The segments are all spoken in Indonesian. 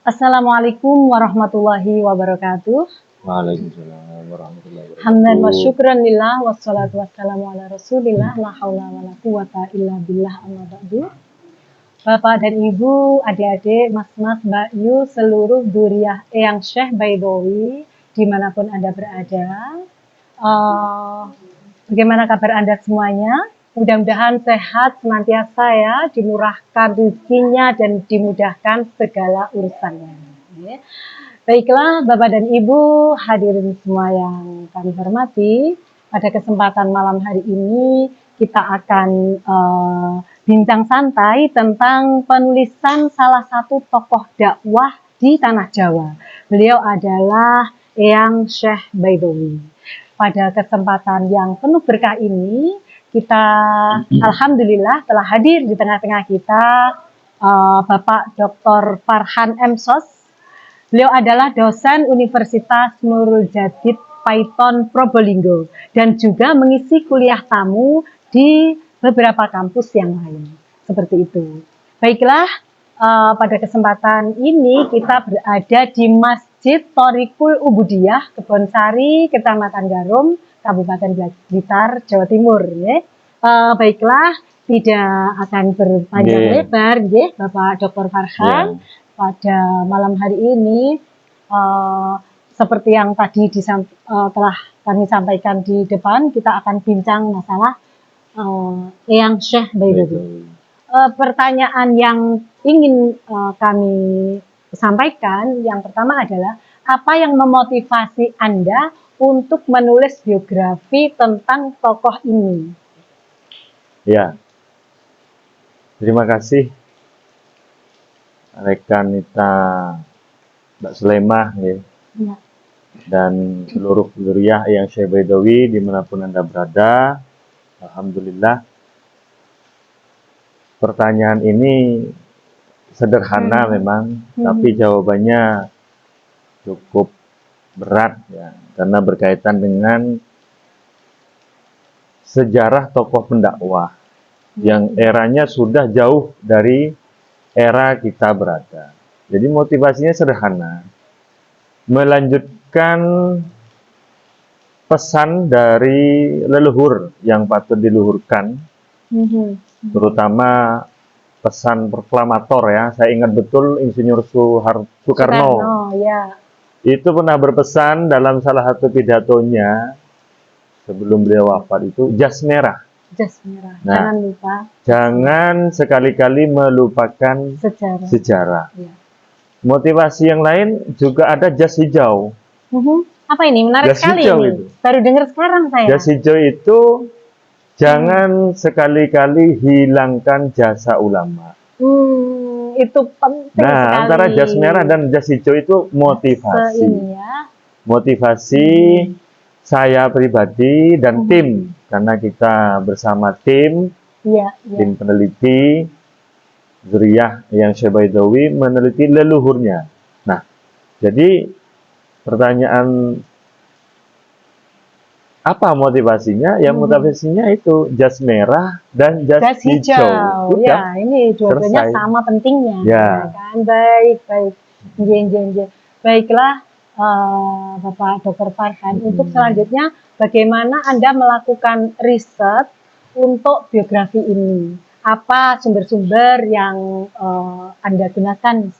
Assalamualaikum warahmatullahi wabarakatuh. Waalaikumsalam warahmatullahi Hamdan wa wabarakatuh. syukran lillah wassalatu wassalamu ala rasulillah la haula wa la quwata illa billah amma ba'du. Bapak dan Ibu, adik-adik, mas-mas, Mbak Yu, seluruh dzurriyyah Eyang Syekh Baidowi dimanapun Anda berada. Bagaimana kabar Anda semuanya? Mudah-mudahan sehat senantiasa ya, dimurahkan rezekinya dan dimudahkan segala urusannya. Baiklah Bapak dan Ibu, hadirin semua yang kami hormati, pada kesempatan malam hari ini kita akan bincang santai tentang penulisan salah satu tokoh dakwah di Tanah Jawa. Beliau adalah Eyang Syekh Baidowi. Pada kesempatan yang penuh berkah ini, kita alhamdulillah telah hadir di tengah-tengah kita Bapak Dr. Farhan M. Sos. Beliau adalah dosen Universitas Nurul Jadid Paiton Probolinggo dan juga mengisi kuliah tamu di beberapa kampus yang lain. Seperti itu. Baiklah, pada kesempatan ini kita berada di Masjid Thoriqul Ubudiyah, Kebonsari, Kecamatan Garum, Kabupaten Blitar, Jawa Timur. Baiklah, tidak akan berpanjang lebar, Bapak Dr. Farhan. Pada malam hari ini, seperti yang tadi telah kami sampaikan di depan, kita akan bincang masalah Eyang Syekh Baidowi. Pertanyaan yang ingin kami sampaikan, yang pertama adalah, apa yang memotivasi Anda untuk menulis biografi tentang tokoh ini? Ya, terima kasih rekan kita Mbak Sulemah ya. Dan seluruh dzurriyyah Eyang Syekh Baidowi dimanapun Anda berada. Alhamdulillah, pertanyaan ini sederhana memang, tapi jawabannya cukup berat ya, karena berkaitan dengan sejarah tokoh pendakwah yang eranya sudah jauh dari era kita berada. Jadi motivasinya sederhana, melanjutkan pesan dari leluhur yang patut diluhurkan, terutama pesan proklamator ya. Saya ingat betul Insinyur Soekarno ya. Itu pernah berpesan dalam salah satu pidatonya sebelum beliau wafat itu, jas merah. Jas merah. Nah, jangan lupa. Jangan sekali-kali melupakan sejarah. Ya. Motivasi yang lain juga ada jas hijau. Apa ini? Menarik jas sekali ini. Itu. Baru dengar sekarang saya. Jas hijau itu jangan sekali-kali hilangkan jasa ulama. Itu penting sekali. Antara jas merah dan jas hijau itu motivasi. Motivasi saya pribadi dan tim, karena kita bersama tim, tim peneliti dzurriyyah Eyang Syekh Baidowi meneliti leluhurnya. Nah, jadi pertanyaan apa motivasinya? Ya motivasinya itu jas merah dan jas hijau. Ya, ini dua-duanya sama pentingnya. Ya. Kan? Baik. Baiklah, Bapak Dr. Farhan. Untuk selanjutnya, bagaimana Anda melakukan riset untuk biografi ini? Apa sumber-sumber yang Anda gunakan?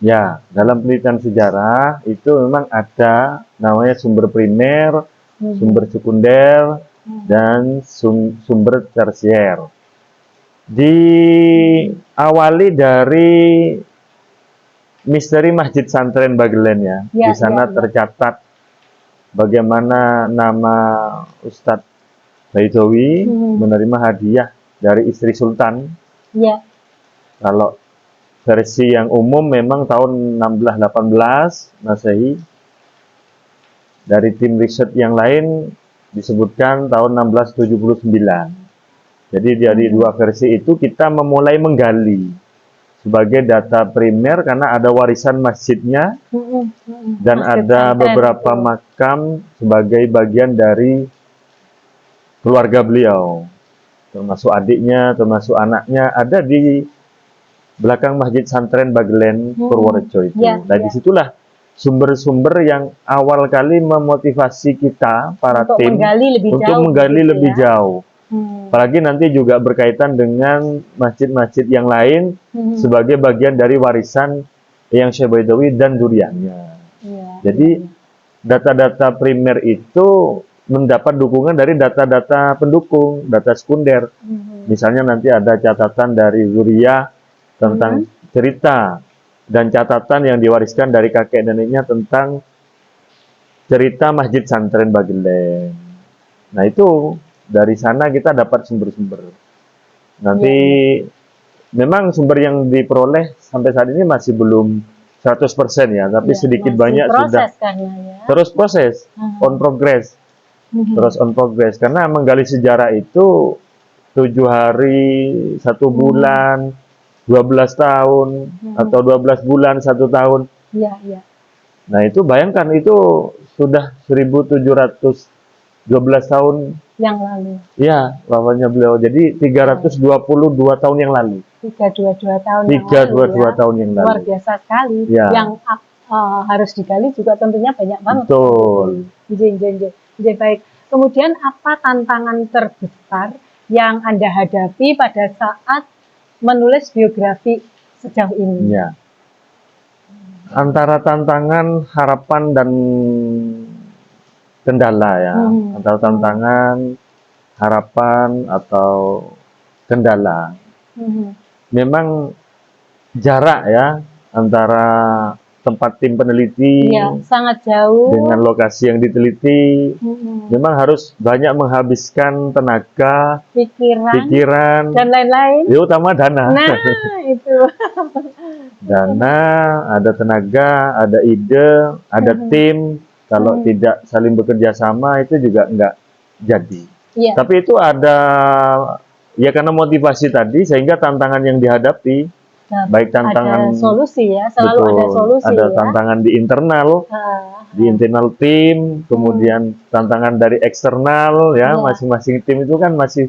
Ya, dalam penelitian sejarah itu memang ada namanya sumber primer, sumber sekunder, dan sumber tersier. Diawali dari misteri Masjid Santren Bagelen ya. Di sana tercatat bagaimana nama Ustadz Baidowi menerima hadiah dari istri Sultan. Kalau versi yang umum memang tahun 1618 Masehi. Dari tim riset yang lain disebutkan tahun 1679. Jadi dari dua versi itu kita memulai menggali sebagai data primer karena ada warisan masjidnya dan ada beberapa makam sebagai bagian dari keluarga beliau, termasuk adiknya, termasuk anaknya ada di belakang Masjid Santren Bagelen Purworejo itu. Ya, Nah, ya. disitulah sumber-sumber yang awal kali memotivasi kita para Untuk tim menggali lebih untuk jauh menggali begitu lebih ya. jauh. Apalagi nanti juga berkaitan dengan masjid-masjid yang lain sebagai bagian dari warisan yang Syekh Baidawi dan duriannya. Iya, Jadi iya, data-data primer itu mendapat dukungan dari data-data pendukung, data sekunder. Misalnya nanti ada catatan dari Zuriyah tentang cerita dan catatan yang diwariskan dari kakek neneknya tentang cerita Masjid Santren Bagelen. Nah, itu dari sana kita dapat sumber-sumber. Nanti memang sumber yang diperoleh sampai saat ini masih belum 100% ya, tapi Iya, sedikit masih banyak proses sudah karena ya. terus proses, on progress. Terus on progress, karena menggali sejarah itu 7 hari, 1 bulan, 12 tahun, atau 12 bulan, 1 tahun. Iya, iya. Nah, itu bayangkan, itu sudah 1712 tahun Yang lalu. ya wafatnya beliau. Jadi 322 tahun yang lalu. 322 tahun 322 yang lalu ya. tahun yang lalu. Luar biasa sekali. Ya. Yang harus digali juga tentunya banyak banget. Betul. Baik. Kemudian apa tantangan terbesar yang Anda hadapi pada saat menulis biografi sejauh ini? Ya. Antara tantangan, harapan, dan kendala ya. Antara tantangan, harapan, atau kendala. Memang jarak ya antara tempat tim peneliti sangat jauh dengan lokasi yang diteliti. Memang harus banyak menghabiskan tenaga, pikiran, dan lain-lain. Utama dana. Nah, itu. Dana, ada tenaga, ada ide, ada tim. Kalau tidak saling bekerja sama itu juga nggak jadi. Tapi itu ada ya, karena motivasi tadi sehingga tantangan yang dihadapi. Baik tantangan, ada solusi ya, selalu betul, ada solusi ada ya. Tantangan di internal tim, kemudian tantangan dari eksternal ya, masing-masing tim itu kan masih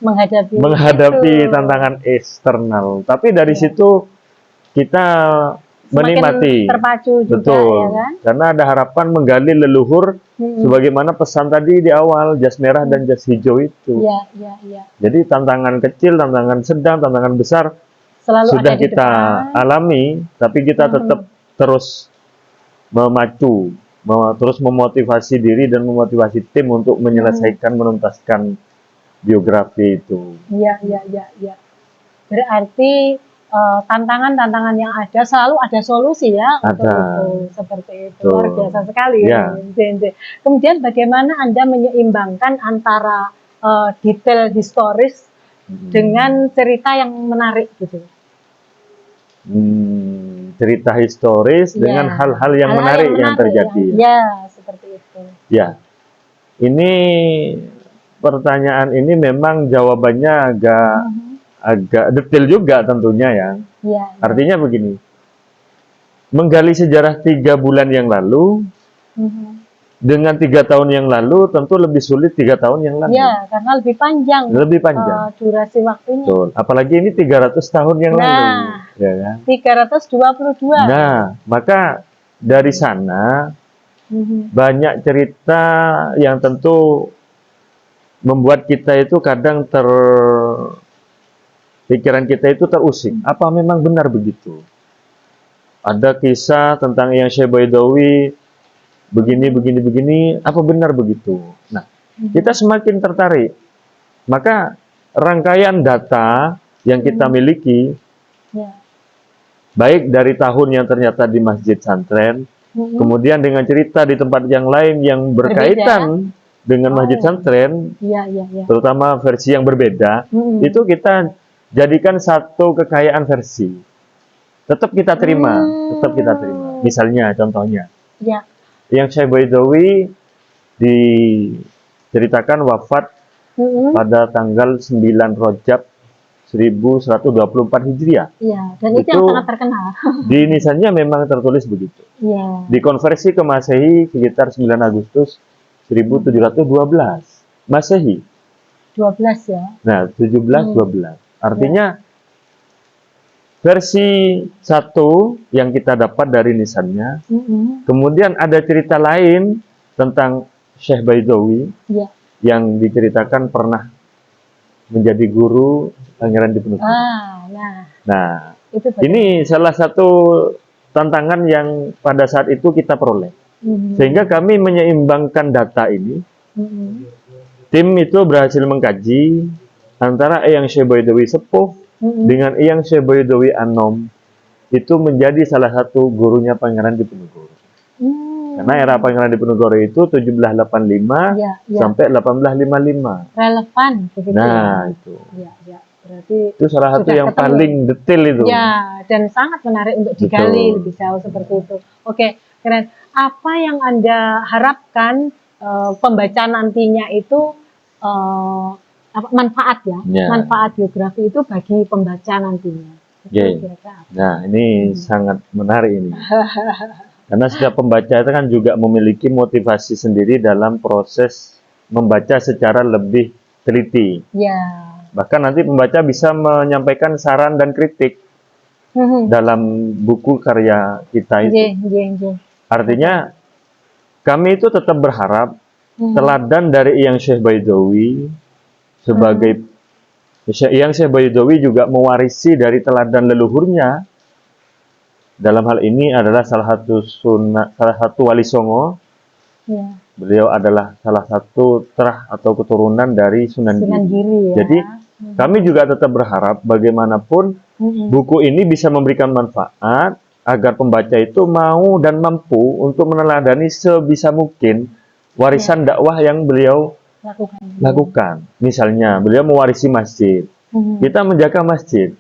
menghadapi tantangan eksternal. Tapi dari situ kita menikmati, terpacu juga, betul, ya kan? Karena ada harapan menggali leluhur, sebagaimana pesan tadi di awal, jas merah dan jas hijau itu. Jadi tantangan kecil, tantangan sedang, tantangan besar selalu sudah kita alami, tapi kita tetap terus memacu, terus memotivasi diri dan memotivasi tim untuk menyelesaikan, menuntaskan biografi itu. Iya. Berarti tantangan-tantangan yang ada selalu ada solusi ya untuk itu, seperti itu. Luar biasa sekali ya. Kemudian bagaimana Anda menyeimbangkan antara detail historis dengan cerita yang menarik gitu? Cerita historis dengan hal-hal yang menarik yang terjadi. Seperti itu. Ya, ini pertanyaan ini memang jawabannya agak detail juga tentunya ya. Artinya begini, menggali sejarah 3 bulan yang lalu dengan 3 tahun yang lalu tentu lebih sulit 3 tahun yang lalu. Ya, karena lebih panjang. Durasi waktunya. Betul. Apalagi ini 300 tahun yang lalu. Ya kan? 322. Nah, maka dari sana banyak cerita yang tentu membuat kita itu kadang pikiran kita itu terusik. Apa memang benar begitu? Ada kisah tentang yang Syekh Baidawi begini, apa benar begitu? Nah, kita semakin tertarik. Maka rangkaian data yang kita miliki, baik dari tahun yang ternyata di Masjid Santren, kemudian dengan cerita di tempat yang lain yang berkaitan dengan Masjid Santren, terutama versi yang berbeda, itu kita jadikan satu kekayaan versi. Tetap kita terima. Misalnya, contohnya. Yang Syekh Baidawi diceritakan wafat pada tanggal 9 Rajab 1124 Hijriah. Dan itu yang sangat terkenal. Di nisannya memang tertulis begitu. Dikonversi ke Masehi sekitar 9 Agustus 1712. Masehi. 12 ya. Nah, 17-12. Artinya versi 1 yang kita dapat dari nisannya. Kemudian ada cerita lain tentang Syekh Baidawi Ya. yang diceritakan pernah menjadi guru Pangeran Diponegoro. Nah, Itu ini salah satu tantangan yang pada saat itu kita peroleh. Sehingga kami menyeimbangkan data ini. Tim itu berhasil mengkaji antara Eyang Syekh Baidawi Sepuh dengan Eyang Syekh Baidawi Anom. Itu menjadi salah satu gurunya Pangeran Diponegoro. Karena era Pangeran Diponegoro itu 1785 sampai 1855. Relevan begitu. Nah, itu. Ya. Berarti Itu salah satu yang ketemu. paling detail itu. Ya, dan sangat menarik untuk digali lebih jauh seperti itu. Oke, keren. Apa yang Anda harapkan pembaca nantinya itu manfaat ya? Manfaat biografi itu bagi pembaca nantinya. Nah, ini sangat menarik ini. Karena setiap pembaca itu kan juga memiliki motivasi sendiri dalam proses membaca secara lebih teliti. Ya. Bahkan nanti pembaca bisa menyampaikan saran dan kritik dalam buku karya kita itu. Artinya kami itu tetap berharap teladan dari Eyang Syekh Baidawi sebagai Eyang Syekh Baidawi juga mewarisi dari teladan leluhurnya. Dalam hal ini adalah salah satu wali songo. Ya. Beliau adalah salah satu terah atau keturunan dari Sunan Giri. Ya. Jadi kami juga tetap berharap bagaimanapun buku ini bisa memberikan manfaat agar pembaca itu mau dan mampu untuk meneladani sebisa mungkin warisan dakwah yang beliau lakukan. Misalnya, beliau mewarisi masjid. Kita menjaga masjid.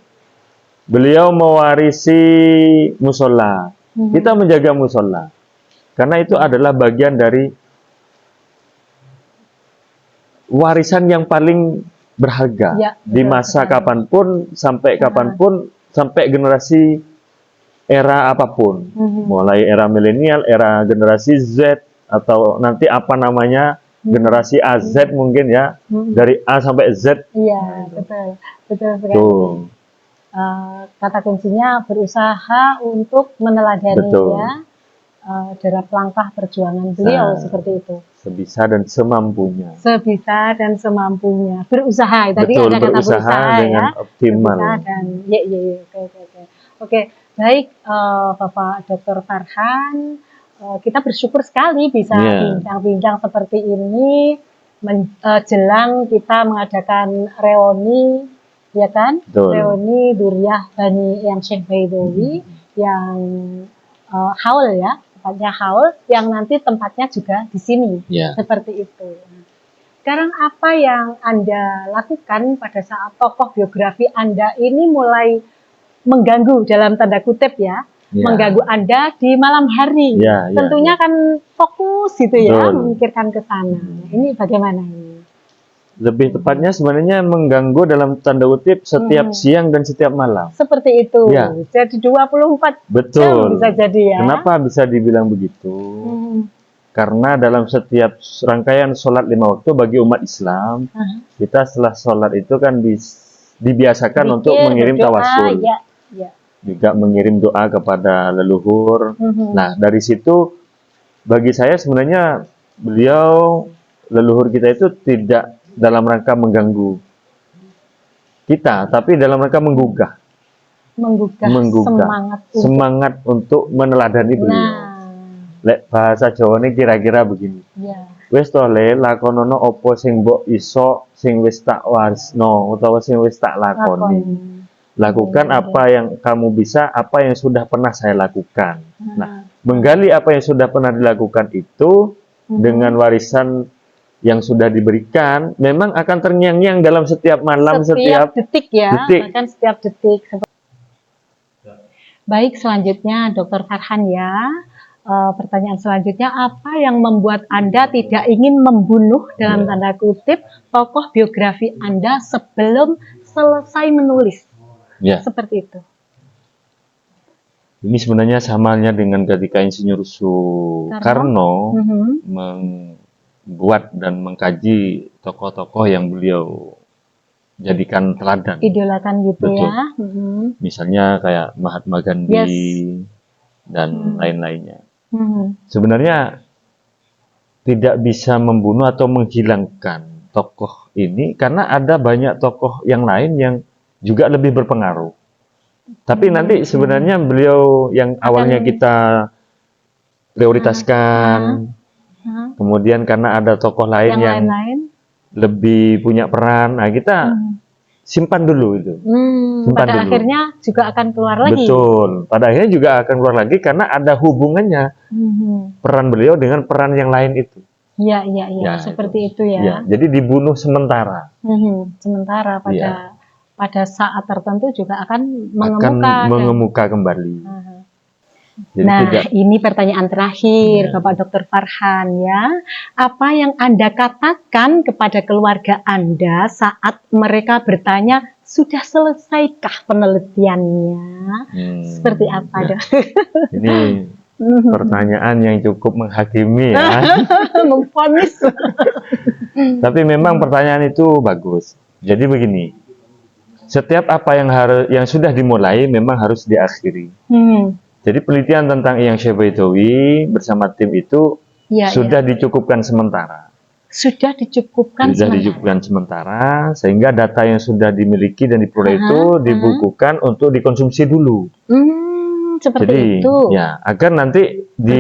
Beliau mewarisi musola. Kita menjaga musola. Karena itu adalah bagian dari warisan yang paling berharga di masa kapanpun, sampai kapanpun, sampai generasi era apapun. Mulai era milenial, era generasi Z, atau nanti apa namanya, generasi AZ mungkin ya, dari A sampai Z. Iya, betul sekali. Kata kuncinya berusaha untuk meneladani ya, derap langkah perjuangan beliau seperti itu. Sebisa dan semampunya. Sebisa dan semampunya. Berusaha. Tadi Betul, ada kata berusaha dengan ya. optimal. Berusaha dan Oke. Baik, Bapak Dr. Farhan, kita bersyukur sekali bisa bincang-bincang seperti ini menjelang kita mengadakan reuni, ya kan? Betul. Reuni Duriyah Bani Eyang Syekh Baidawi yang haul ya. Tempatnya haul yang nanti tempatnya juga di sini, seperti itu. Sekarang apa yang Anda lakukan pada saat tokoh biografi Anda ini mulai mengganggu dalam tanda kutip ya, mengganggu Anda di malam hari? Tentunya kan fokus gitu ya, memikirkan ke sana. Ini bagaimana ini? Lebih tepatnya sebenarnya mengganggu dalam tanda kutip setiap siang dan setiap malam. Seperti itu. Jadi 24 jam bisa jadi ya. Kenapa bisa dibilang begitu? Karena dalam setiap rangkaian sholat 5 waktu bagi umat Islam, kita setelah sholat itu kan dibiasakan untuk mengirim tawasul. Juga mengirim doa kepada leluhur. Nah, dari situ bagi saya sebenarnya beliau, leluhur kita itu tidak dalam rangka mengganggu kita, tapi dalam rangka menggugah semangat untuk meneladani beliau. Lek bahasa Jawa ini kira-kira begini. Wis to le lakonono opo sing mbok iso sing wis tak warisno utawa sing wis tak lakoni. Lakukan apa yang kamu bisa, apa yang sudah pernah saya lakukan. Nah, menggali apa yang sudah pernah dilakukan itu dengan warisan yang sudah diberikan, memang akan terngiang-ngiang dalam setiap malam, setiap detik ya, bahkan setiap detik. Baik, selanjutnya Dr. Farhan ya. Pertanyaan selanjutnya, apa yang membuat Anda tidak ingin membunuh dalam tanda kutip tokoh biografi Anda sebelum selesai menulis? Seperti itu. Ini sebenarnya samanya dengan ketika Insinyur Soekarno membuat dan mengkaji tokoh-tokoh yang beliau jadikan teladan. idolakan gitu Betul. ya. Mhm. Misalnya kayak Mahatma Gandhi Yes. dan lain-lainnya. Mhm. Sebenarnya tidak bisa membunuh atau menghilangkan tokoh ini karena ada banyak tokoh yang lain yang juga lebih berpengaruh. Tapi nanti sebenarnya beliau yang awalnya kita prioritaskan, Hah? kemudian karena ada tokoh lain Yang yang lain-lain? lebih punya peran, nah kita simpan dulu itu. Simpan Pada dulu. akhirnya juga akan keluar lagi. Betul. Pada akhirnya juga akan keluar lagi karena ada hubungannya Mhm. peran beliau dengan peran yang lain itu. Iya, Ya, seperti itu ya. Ya, jadi dibunuh sementara. Sementara Iya. pada saat tertentu juga akan Akan mengemuka. mengemuka kembali. Jadi Nah, tidak ini pertanyaan terakhir, Ya. Bapak Dr. Farhan ya. Apa yang Anda katakan kepada keluarga Anda saat mereka bertanya, sudah selesaikah penelitiannya? Seperti apa, ya. Dok? Ini pertanyaan yang cukup menghakimi ya. Memvonis. Tapi memang pertanyaan itu bagus. Jadi begini, setiap apa yang sudah dimulai memang harus diakhiri. Jadi penelitian tentang Eyang Syekh Baidawi bersama tim itu sudah dicukupkan sementara. Sudah dicukupkan sementara, sehingga data yang sudah dimiliki dan diperoleh itu dibukukan untuk dikonsumsi dulu. Seperti Jadi, itu. ya, agar nanti di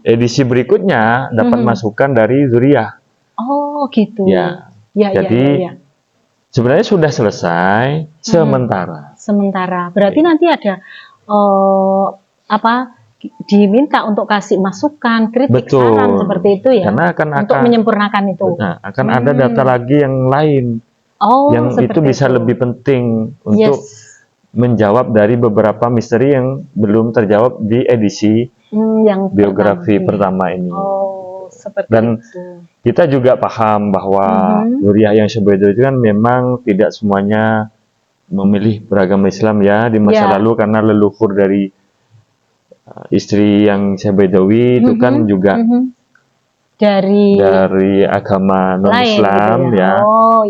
edisi berikutnya dapat masukan dari zuriyah. Oh, gitu. Ya. Jadi sebenarnya sudah selesai sementara. Sementara. Berarti nanti ada diminta untuk kasih masukan, kritik, saran seperti itu ya. Karena akan untuk menyempurnakan itu. Nah, akan ada data lagi yang lain. yang itu bisa lebih penting untuk menjawab dari beberapa misteri yang belum terjawab di edisi yang biografi pertama ini. Seperti Dan itu. Kita juga paham bahwa zuriyah yang sebetul itu kan memang tidak semuanya memilih beragama Islam ya di masa lalu, karena leluhur dari istri yang Syekh Baidawi itu kan juga dari agama non-Islam gitu ya.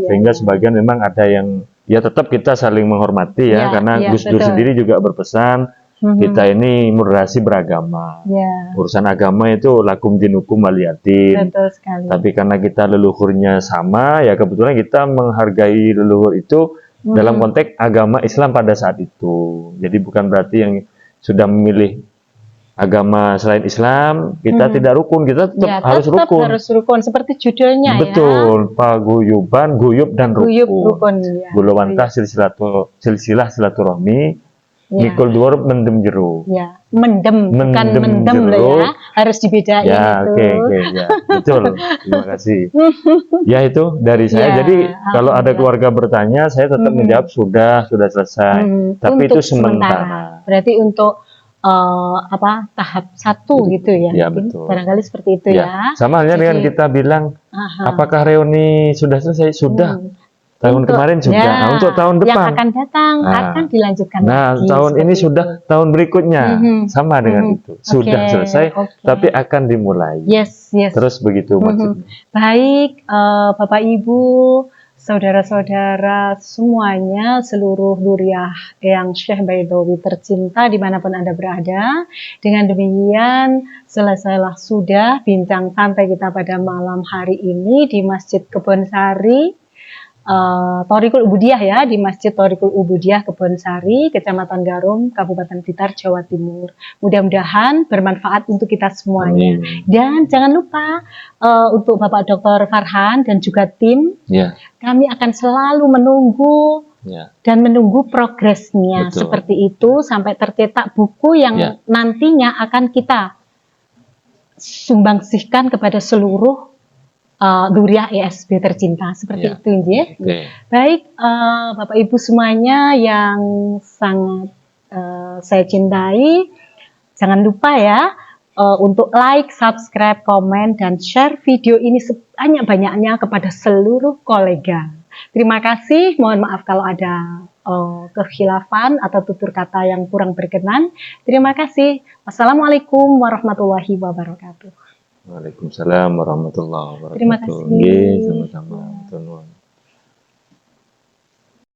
Sehingga sebagian memang ada yang ya tetap kita saling menghormati ya, karena Gus Dur sendiri juga berpesan kita ini moderasi beragama. Urusan agama itu lakum dinukum waliyatin. Tapi karena kita leluhurnya sama, ya kebetulan kita menghargai leluhur itu dalam konteks agama Islam pada saat itu. Jadi bukan berarti yang sudah memilih agama selain Islam kita tidak rukun, kita tetap harus rukun. Harus rukun seperti judulnya. Betul, paguyuban, guyub dan rukun. Gulawantah silsilah silaturahmi. Mikul dhuwur mendem jero. Ya, mendem bukan mendem loh ya. Harus dibedain ya, itu. Oke, ya. Betul. Terima kasih. Ya, itu dari saya. Jadi kalau ada keluarga bertanya, saya tetap menjawab sudah selesai. Tapi itu sementara. Berarti untuk tahap 1 gitu ya. Ya, betul. Barangkali seperti itu ya. Sama halnya dengan kita bilang apakah reuni sudah selesai? Sudah. Tahun kemarin sudah. Nah, untuk tahun depan yang akan datang akan dilanjutkan lagi. Tahun ini sudah, tahun berikutnya sama dengan itu. Sudah selesai, tapi akan dimulai. Terus begitu maksudnya. Baik, Bapak Ibu, saudara-saudara semuanya, seluruh zuriyah Eyang Syekh Baidawi tercinta dimanapun Anda berada. Dengan demikian, selesailah sudah bincang santai kita pada malam hari ini di Masjid Kebonsari. Thoriqul Ubudiyah ya, di Masjid Thoriqul Ubudiyah Kebonsari, Kecamatan Garum, Kabupaten Blitar, Jawa Timur. Mudah-mudahan bermanfaat untuk kita semuanya. Dan jangan lupa untuk Bapak Dr. Farhan dan juga tim, kami akan selalu menunggu dan menunggu progresnya. Seperti itu sampai tercetak buku yang nantinya akan kita sumbangsihkan kepada seluruh zuriyah ESB tercinta, seperti itu nggih. Baik, Bapak Ibu semuanya yang sangat saya cintai, jangan lupa ya untuk like, subscribe, komen, dan share video ini sebanyak-banyaknya kepada seluruh kolega. Terima kasih, mohon maaf kalau ada kekhilafan atau tutur kata yang kurang berkenan. Terima kasih. Wassalamualaikum warahmatullahi wabarakatuh. Waalaikumsalam warahmatullahi wabarakatuh. Terima kasih. Sama-sama.